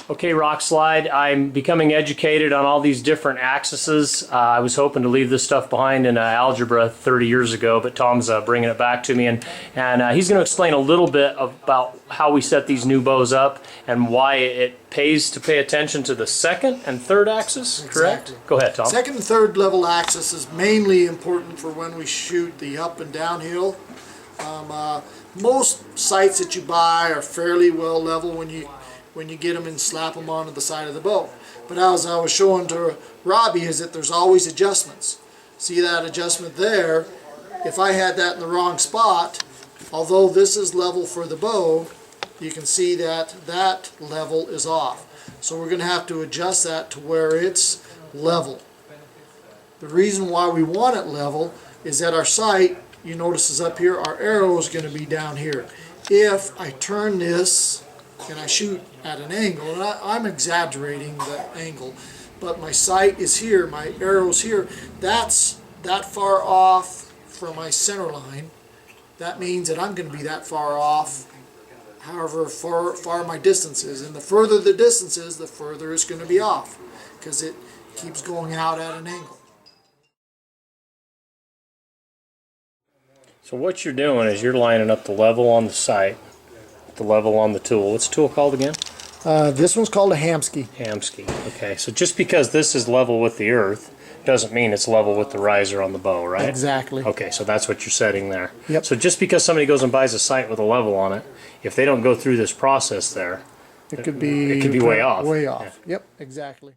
Okay, Rockslide, I'm becoming educated on all these different axes. I was hoping to leave this stuff behind in algebra 30 years ago, but Tom's bringing it back to me, and he's going to explain a little bit about how we set these new bows up and why it pays to pay attention to the second and third axis, correct? Exactly. Go ahead, Tom. Second and third level axis is mainly important for when we shoot the up and downhill. Most sights that you buy are fairly well level when you get them and slap them onto the side of the bow. But as I was showing to Robbie, is that there's always adjustments. See that adjustment there? If I had that in the wrong spot, although this is level for the bow, you can see that that level is off. So we're going to have to adjust that to where it's level. The reason why we want it level is that our sight, you notice is up here, our arrow is going to be down here. If I turn this and I shoot at an angle, and I'm exaggerating the angle, but my sight is here, my arrow's here, that's that far off from my center line. That means that I'm going to be that far off however far my distance is. And the further the distance is, the further it's going to be off, because it keeps going out at an angle. So what you're doing is you're lining up the level on the sight, the level on the tool. What's the tool called again? This one's called a Hamskea. Hamskea. Okay, so just because this is level with the earth doesn't mean it's level with the riser on the bow, right? Exactly. Okay, so that's what you're setting there. Yep. So just because somebody goes and buys a sight with a level on it, if they don't go through this process there, It could be way off. Way off. Yeah. Yep, exactly.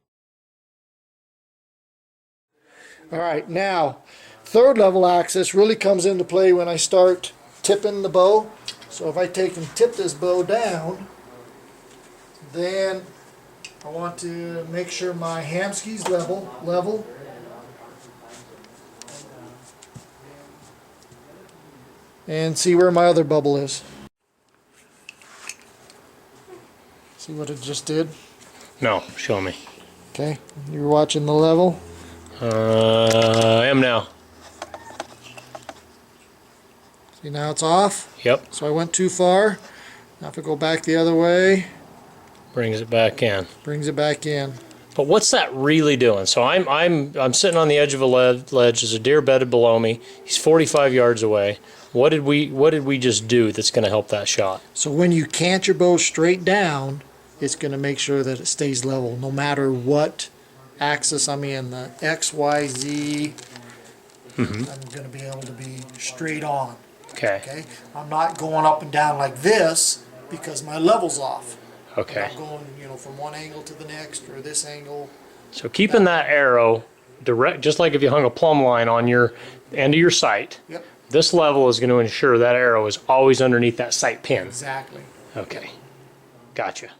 All right, now third level axis really comes into play when I start tipping the bow. So if I take and tip this bow down, then I want to make sure my Hamskea's level. And see where my other bubble is. See what it just did? No, show me. Okay, you're watching the level. I am now. See, now it's off. Yep, So I went too far. Now if I go back the other way, brings it back in. brings it back in. But what's that really doing? So I'm sitting on the edge of a ledge. There's a deer bedded below me. He's 45 yards away. What did we just do that's going to help that shot? So when you cant your bow straight down, it's going to make sure that it stays level, no matter what axis I'm in. The X, Y, Z. I'm going to be able to be straight on. Okay. Okay. I'm not going up and down like this because my level's off. Okay. I'm going, from one angle to the next, or this angle. So keeping that arrow direct, just like if you hung a plumb line on your end of your sight, Yep. this level is going to ensure that arrow is always underneath that sight pin. Exactly. Okay. Gotcha.